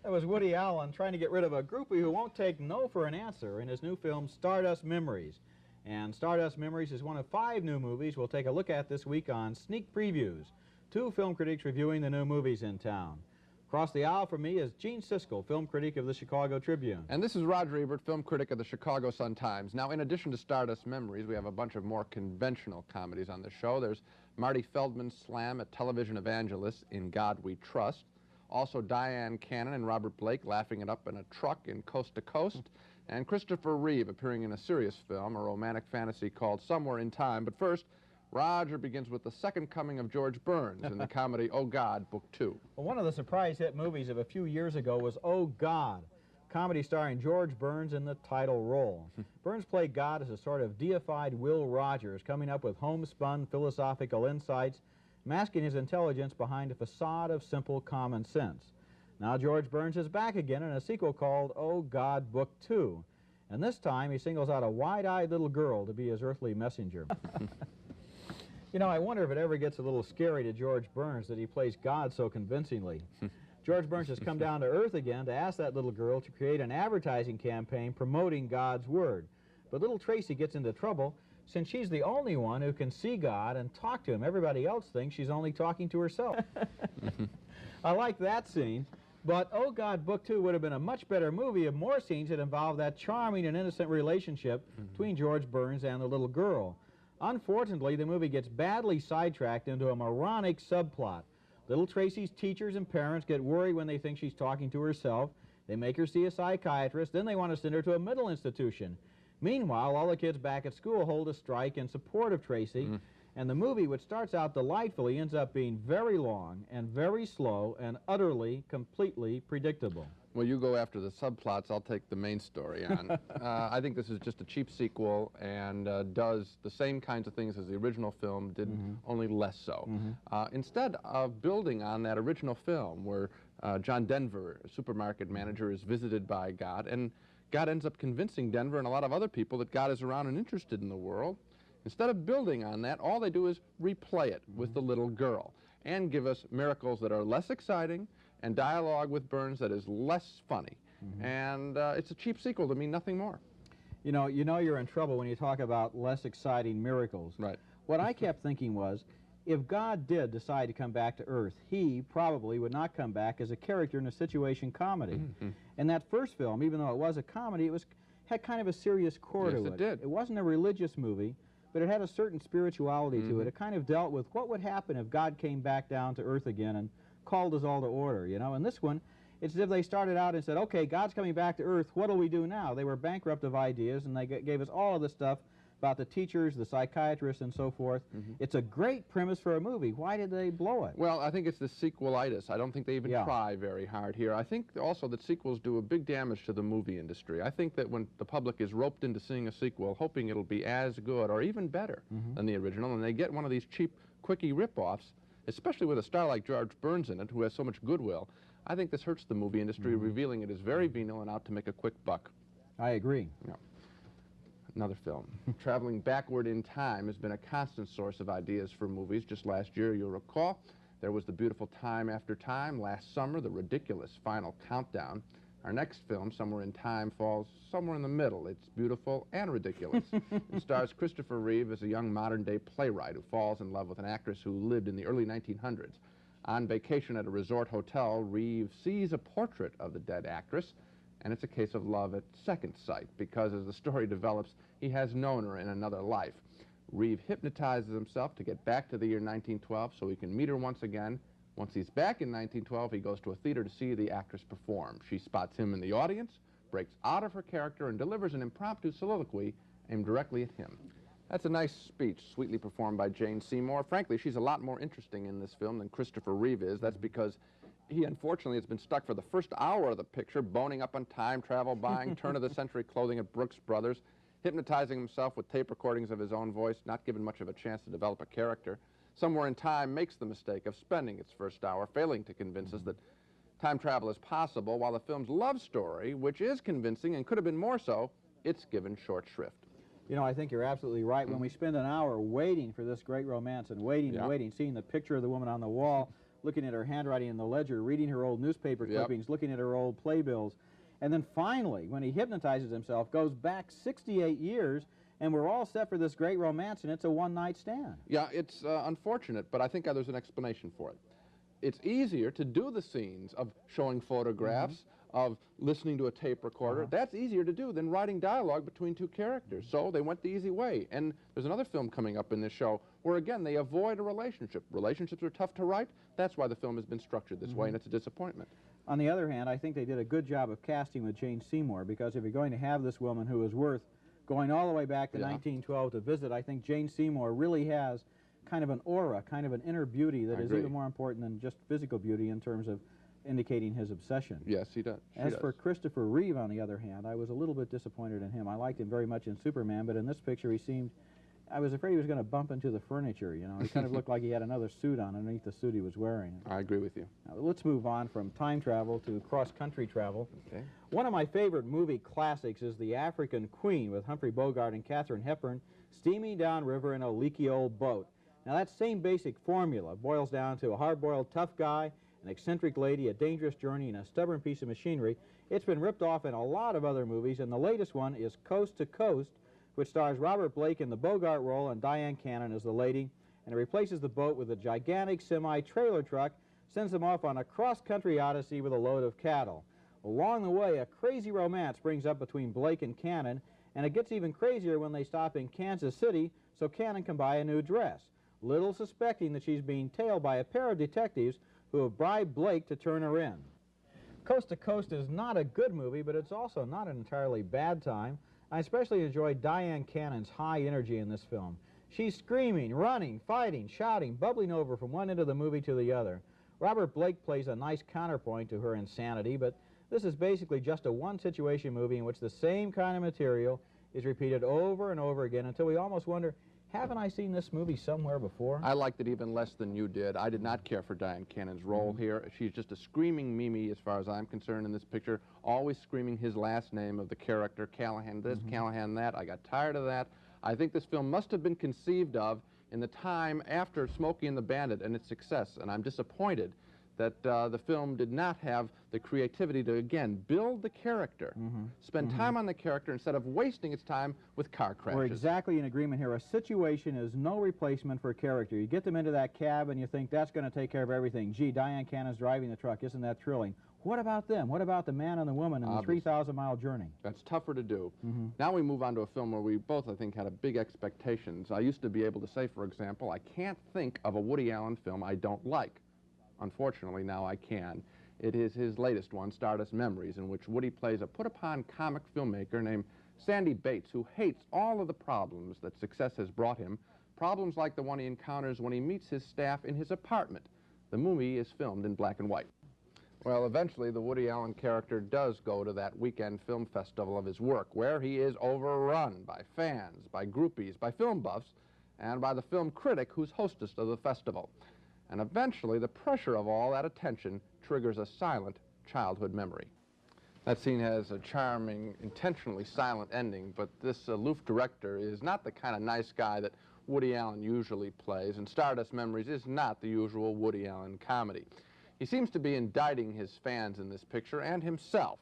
That was Woody Allen trying to get rid of a groupie who won't take no for an answer in his new film Stardust Memories. And Stardust Memories is one of 5 new movies we'll take a look at this week on Sneak Previews. 2 film critics reviewing the new movies in town. Across the aisle from me is Gene Siskel, film critic of the Chicago Tribune. And this is Roger Ebert, film critic of the Chicago Sun-Times. Now, in addition to Stardust Memories, we have a bunch of more conventional comedies on the show. There's Marty Feldman's slam at television evangelists In God We Trust. Also Diane Cannon and Robert Blake laughing it up in a truck in Coast to Coast. And Christopher Reeve appearing in a serious film, a romantic fantasy called Somewhere in Time. But first, Roger begins with the second coming of George Burns in the comedy Oh God, Book 2. Well, one of the surprise hit movies of a few years ago was Oh God, comedy starring George Burns in the title role. Burns played God as a sort of deified Will Rogers, coming up with homespun philosophical insights, masking his intelligence behind a facade of simple common sense. Now George Burns is back again in a sequel called Oh God, Book 2. And this time he singles out a wide-eyed little girl to be his earthly messenger. You know, I wonder if it ever gets a little scary to George Burns that he plays God so convincingly. George Burns has come down to earth again to ask that little girl to create an advertising campaign promoting God's Word. But little Tracy gets into trouble since she's the only one who can see God and talk to him. Everybody else thinks she's only talking to herself. I like that scene, but Oh God, Book 2 would have been a much better movie if more scenes had involved that charming and innocent relationship between George Burns and the little girl. Unfortunately, the movie gets badly sidetracked into a moronic subplot. Little Tracy's teachers and parents get worried when they think she's talking to herself. They make her see a psychiatrist, then they want to send her to a mental institution. Meanwhile, all the kids back at school hold a strike in support of Tracy, and the movie, which starts out delightfully, ends up being very long and very slow and utterly, completely predictable. Well, you go after the subplots, I'll take the main story on. I think this is just a cheap sequel and does the same kinds of things as the original film did, only less so. Instead of building on that original film where John Denver, a supermarket manager, is visited by God, and God ends up convincing Denver and a lot of other people that God is around and interested in the world. Instead of building on that, all they do is replay it with the little girl and give us miracles that are less exciting and dialogue with Burns that is less funny. And it's a cheap sequel to mean nothing more. You know you're in trouble when you talk about less exciting miracles. Right. What I kept thinking was, if God did decide to come back to Earth, he probably would not come back as a character in a situation comedy. And that first film, even though it was a comedy, it had kind of a serious core to it. Yes, it did. It wasn't a religious movie, but it had a certain spirituality to it. It kind of dealt with what would happen if God came back down to Earth again and called us all to order, you know. And this one, it's as if they started out and said, okay, God's coming back to Earth, what'll we do now? They were bankrupt of ideas, and they gave us all of this stuff about the teachers, the psychiatrists, and so forth. It's a great premise for a movie. Why did they blow it? Well, I think it's the sequelitis. I don't think they even try very hard here. I think also that sequels do a big damage to the movie industry. I think that when the public is roped into seeing a sequel, hoping it'll be as good or even better than the original, and they get one of these cheap, quickie rip-offs, especially with a star like George Burns in it, who has so much goodwill, I think this hurts the movie industry, revealing it as very venal and out to make a quick buck. I agree. Yeah. Another film. Traveling backward in time has been a constant source of ideas for movies. Just last year, you'll recall, there was The Beautiful Time After Time. Last summer, The Ridiculous Final Countdown. Our next film, Somewhere in Time, falls somewhere in the middle. It's beautiful and ridiculous. It stars Christopher Reeve as a young modern-day playwright who falls in love with an actress who lived in the early 1900s. On vacation at a resort hotel, Reeve sees a portrait of the dead actress, and it's a case of love at second sight, because as the story develops, he has known her in another life. Reeve hypnotizes himself to get back to the year 1912 so he can meet her once again. Once he's back in 1912, he goes to a theater to see the actress perform. She spots him in the audience, breaks out of her character, and delivers an impromptu soliloquy aimed directly at him. That's a nice speech, sweetly performed by Jane Seymour. Frankly, she's a lot more interesting in this film than Christopher Reeve is. That's because he, unfortunately, has been stuck for the first hour of the picture, boning up on time travel, buying turn-of-the-century clothing at Brooks Brothers, hypnotizing himself with tape recordings of his own voice, not given much of a chance to develop a character. Somewhere in Time makes the mistake of spending its first hour failing to convince us that time travel is possible, while the film's love story, which is convincing and could have been more so, it's given short shrift. You know, I think you're absolutely right. When we spend an hour waiting for this great romance and waiting and waiting, seeing the picture of the woman on the wall, looking at her handwriting in the ledger, reading her old newspaper clippings, looking at her old playbills, and then finally, when he hypnotizes himself, goes back 68 years, and we're all set for this great romance, and it's a one-night stand. Yeah, it's unfortunate, but I think there's an explanation for it. It's easier to do the scenes of showing photographs, of listening to a tape recorder. That's easier to do than writing dialogue between two characters. So they went the easy way. And there's another film coming up in this show where, again, they avoid a relationship. Relationships are tough to write. That's why the film has been structured this way, and it's a disappointment. On the other hand, I think they did a good job of casting with Jane Seymour, because if you're going to have this woman who is worth going all the way back to 1912 to visit, I think Jane Seymour really has kind of an aura, kind of an inner beauty that is even more important than just physical beauty in terms of indicating his obsession. Yes, he does. As for Christopher Reeve, on the other hand, I was a little bit disappointed in him. I liked him very much in Superman, but in this picture he seemed, I was afraid he was going to bump into the furniture, you know. He kind of looked like he had another suit on underneath the suit he was wearing. I agree with you. Now, let's move on from time travel to cross-country travel. Okay. One of my favorite movie classics is The African Queen, with Humphrey Bogart and Katharine Hepburn steaming downriver in a leaky old boat. Now, that same basic formula boils down to a hard-boiled tough guy, an eccentric lady, a dangerous journey, and a stubborn piece of machinery. It's been ripped off in a lot of other movies, and the latest one is Coast to Coast, which stars Robert Blake in the Bogart role and Diane Cannon as the lady, and it replaces the boat with a gigantic semi-trailer truck, sends them off on a cross-country odyssey with a load of cattle. Along the way, a crazy romance springs up between Blake and Cannon, and it gets even crazier when they stop in Kansas City so Cannon can buy a new dress, little suspecting that she's being tailed by a pair of detectives who have bribed Blake to turn her in. Coast to Coast is not a good movie, but it's also not an entirely bad time. I especially enjoyed Diane Cannon's high energy in this film. She's screaming, running, fighting, shouting, bubbling over from one end of the movie to the other. Robert Blake plays a nice counterpoint to her insanity, but this is basically just a one-situation movie in which the same kind of material is repeated over and over again until we almost wonder, haven't I seen this movie somewhere before? I liked it even less than you did. I did not care for Diane Cannon's role here. She's just a screaming Mimi as far as I'm concerned in this picture, always screaming his last name of the character, Callahan this, Callahan that. I got tired of that. I think this film must have been conceived of in the time after Smokey and the Bandit and its success, and I'm disappointed that the film did not have the creativity to, again, build the character, spend time on the character instead of wasting its time with car crashes. We're exactly in agreement here. A situation is no replacement for a character. You get them into that cab and you think that's going to take care of everything. Gee, Diane Cannon's driving the truck. Isn't that thrilling? What about them? What about the man and the woman in the 3,000-mile journey? That's tougher to do. Now we move on to a film where we both, I think, had a big expectations. I used to be able to say, for example, I can't think of a Woody Allen film I don't like. Unfortunately, now I can. It is his latest one, Stardust Memories, in which Woody plays a put-upon comic filmmaker named Sandy Bates, who hates all of the problems that success has brought him, problems like the one he encounters when he meets his staff in his apartment. The movie is filmed in black and white. Well, eventually, the Woody Allen character does go to that weekend film festival of his work, where he is overrun by fans, by groupies, by film buffs, and by the film critic who's hostess of the festival. And eventually, the pressure of all that attention triggers a silent childhood memory. That scene has a charming, intentionally silent ending, but this aloof director is not the kind of nice guy that Woody Allen usually plays, and Stardust Memories is not the usual Woody Allen comedy. He seems to be indicting his fans in this picture and himself.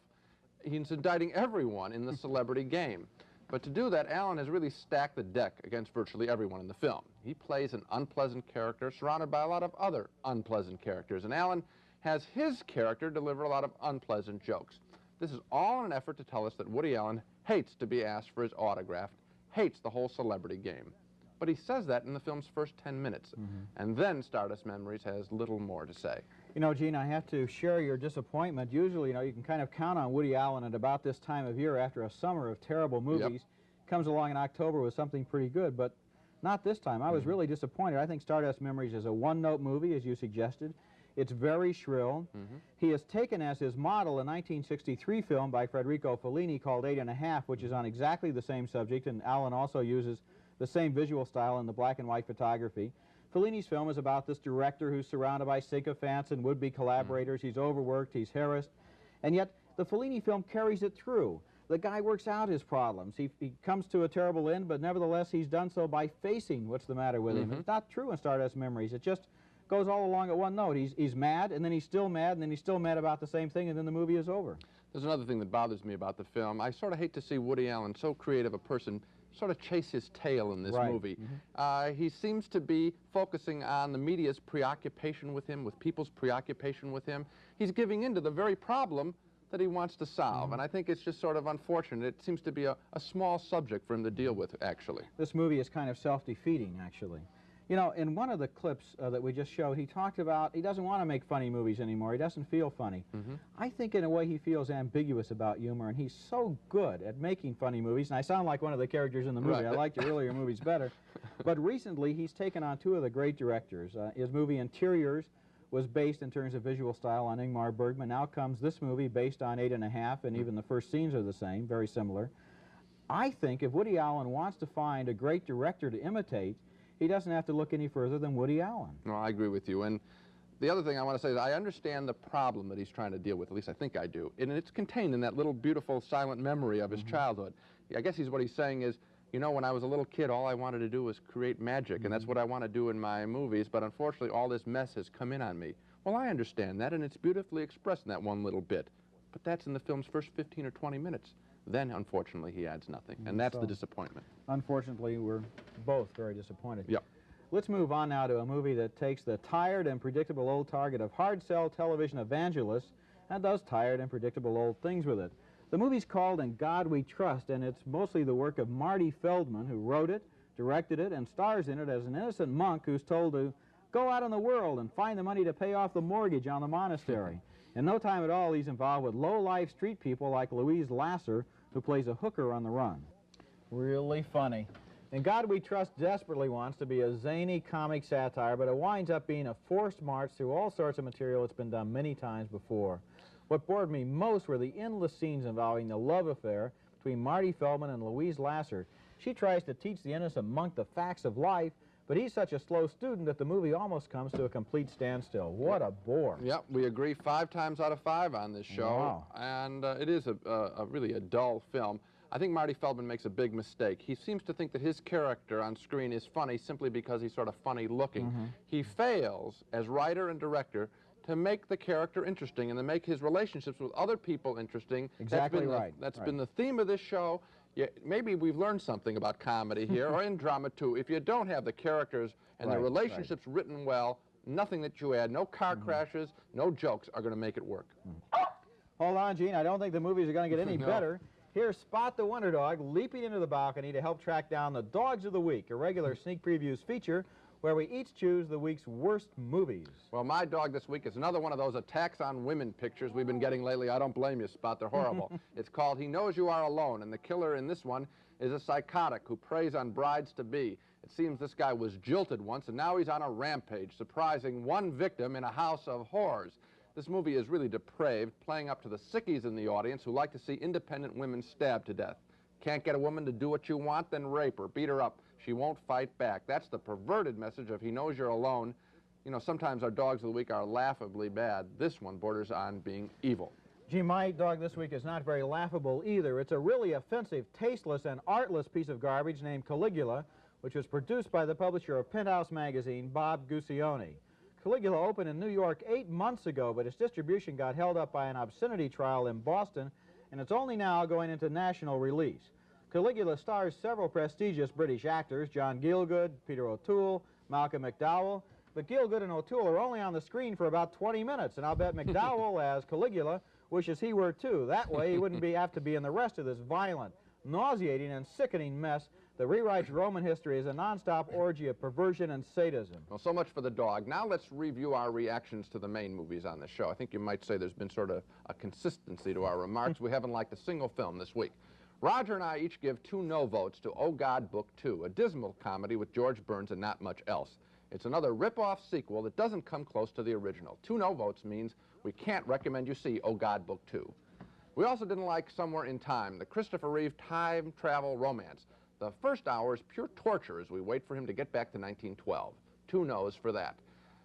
He's indicting everyone in the celebrity game. But to do that, Allen has really stacked the deck against virtually everyone in the film. He plays an unpleasant character surrounded by a lot of other unpleasant characters, and Allen has his character deliver a lot of unpleasant jokes. This is all in an effort to tell us that Woody Allen hates to be asked for his autograph, hates the whole celebrity game. But he says that in the film's first 10 minutes, and then Stardust Memories has little more to say. You know, Gene, I have to share your disappointment. Usually, you know, you can kind of count on Woody Allen at about this time of year after a summer of terrible movies. comes along in October with something pretty good, but not this time. I was really disappointed. I think Stardust Memories is a one-note movie, as you suggested. It's very shrill. He has taken as his model a 1963 film by Federico Fellini called 8½, which is on exactly the same subject, and Allen also uses the same visual style in the black and white photography. Fellini's film is about this director who's surrounded by sycophants and would-be collaborators. He's overworked, he's harassed, and yet the Fellini film carries it through. The guy works out his problems. He comes to a terrible end, but nevertheless he's done so by facing what's the matter with him. It's not true in Stardust Memories. It just goes all along at one note. He's mad, and then he's still mad, and then he's still mad about the same thing, and then the movie is over. There's another thing that bothers me about the film. I sort of hate to see Woody Allen, so creative a person, sort of chase his tail in this movie. He seems to be focusing on the media's preoccupation with him, with people's preoccupation with him. He's giving in to the very problem that he wants to solve, and I think it's just sort of unfortunate. It seems to be a small subject for him to deal with, actually. This movie is kind of self-defeating, actually. You know, in one of the clips that we just showed, he talked about he doesn't want to make funny movies anymore. He doesn't feel funny. I think in a way he feels ambiguous about humor, and he's so good at making funny movies, and I sound like one of the characters in the movie. I liked your earlier movies better. But recently he's taken on two of the great directors. His movie Interiors was based in terms of visual style on Ingmar Bergman. Now comes this movie based on 8½, and even the first scenes are the same, very similar. I think if Woody Allen wants to find a great director to imitate, he doesn't have to look any further than Woody Allen. No, I agree with you. And the other thing I want to say is I understand the problem that he's trying to deal with, at least I think I do. And it's contained in that little beautiful silent memory of his childhood. I guess what he's saying is, you know, when I was a little kid, all I wanted to do was create magic, and that's what I want to do in my movies, but unfortunately all this mess has come in on me. Well, I understand that, and it's beautifully expressed in that one little bit. But that's in the film's first 15 or 20 minutes. Then, unfortunately, he adds nothing, and that's the disappointment. Unfortunately, we're both very disappointed. Yep. Let's move on now to a movie that takes the tired and predictable old target of hard-sell television evangelists and does tired and predictable old things with it. The movie's called In God We Trust, and it's mostly the work of Marty Feldman, who wrote it, directed it, and stars in it as an innocent monk who's told to go out in the world and find the money to pay off the mortgage on the monastery. In no time at all, he's involved with low-life street people like Louise Lasser, who plays a hooker on the run. Really funny. In God We Trust desperately wants to be a zany comic satire, but it winds up being a forced march through all sorts of material that's been done many times before. What bored me most were the endless scenes involving the love affair between Marty Feldman and Louise Lasser. She tries to teach the innocent monk the facts of life, but he's such a slow student that the movie almost comes to a complete standstill. What a bore. Yep, we agree 5 times out of 5 on this show. Wow. And it is really a dull film. I think Marty Feldman makes a big mistake. He seems to think that his character on screen is funny simply because he's sort of funny looking. He fails as writer and director to make the character interesting and to make his relationships with other people interesting. Exactly right. That's been the theme of this show. Yeah, maybe we've learned something about comedy here, or in drama too. If you don't have the characters and the relationships written well, nothing that you add, no car crashes, no jokes are going to make it work. Hold on, Gene. I don't think the movies are going to get any better. Here's Spot the Wonder Dog leaping into the balcony to help track down the Dogs of the Week, a regular sneak previews feature where we each choose the week's worst movies. Well, my dog this week is another one of those attacks on women pictures we've been getting lately. I don't blame you, Spot. They're horrible. It's called He Knows You Are Alone, and the killer in this one is a psychotic who preys on brides-to-be. It seems this guy was jilted once, and now he's on a rampage, surprising one victim in a house of horrors. This movie is really depraved, playing up to the sickies in the audience who like to see independent women stabbed to death. Can't get a woman to do what you want, then rape her, beat her up. She won't fight back. That's the perverted message of He Knows You're Alone. You know, sometimes our dogs of the week are laughably bad. This one borders on being evil. Gee, my dog this week is not very laughable either. It's a really offensive, tasteless, and artless piece of garbage named Caligula, which was produced by the publisher of Penthouse magazine, Bob Guccione. Caligula opened in New York 8 months ago, but its distribution got held up by an obscenity trial in Boston, and it's only now going into national release. Caligula stars several prestigious British actors, John Gielgud, Peter O'Toole, Malcolm McDowell, but Gielgud and O'Toole are only on the screen for about 20 minutes, and I'll bet McDowell, as Caligula, wishes he were too. That way he wouldn't have to be in the rest of this violent, nauseating, and sickening mess that rewrites Roman history as a nonstop orgy of perversion and sadism. Well, so much for the dog. Now let's review our reactions to the main movies on the show. I think you might say there's been sort of a consistency to our remarks. We haven't liked a single film this week. Roger and I each give 2 no votes to Oh God Book 2, a dismal comedy with George Burns and not much else. It's another rip-off sequel that doesn't come close to the original. 2 no votes means we can't recommend you see Oh God Book 2. We also didn't like Somewhere in Time, the Christopher Reeve time travel romance. The first hour is pure torture as we wait for him to get back to 1912. 2 no's for that.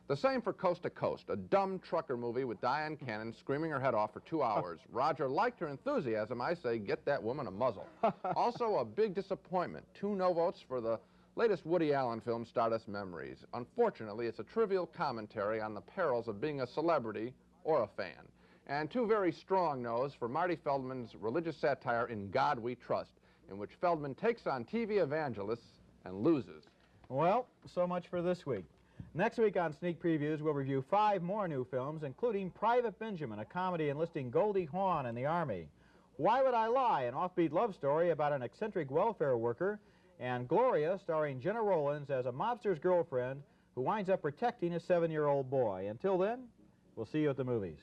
The same for Coast to Coast, a dumb trucker movie with Diane Cannon screaming her head off for 2 hours. Roger liked her enthusiasm. I say, get that woman a muzzle. Also, a big disappointment. 2 no votes for the latest Woody Allen film, Stardust Memories. Unfortunately, it's a trivial commentary on the perils of being a celebrity or a fan. And 2 very strong no's for Marty Feldman's religious satire In God We Trust, in which Feldman takes on TV evangelists and loses. Well, so much for this week. Next week on Sneak Previews, we'll review 5 more new films, including Private Benjamin, a comedy enlisting Goldie Hawn in the Army. Why Would I Lie, an offbeat love story about an eccentric welfare worker, and Gloria, starring Jenna Rollins as a mobster's girlfriend who winds up protecting a 7-year-old boy. Until then, we'll see you at the movies.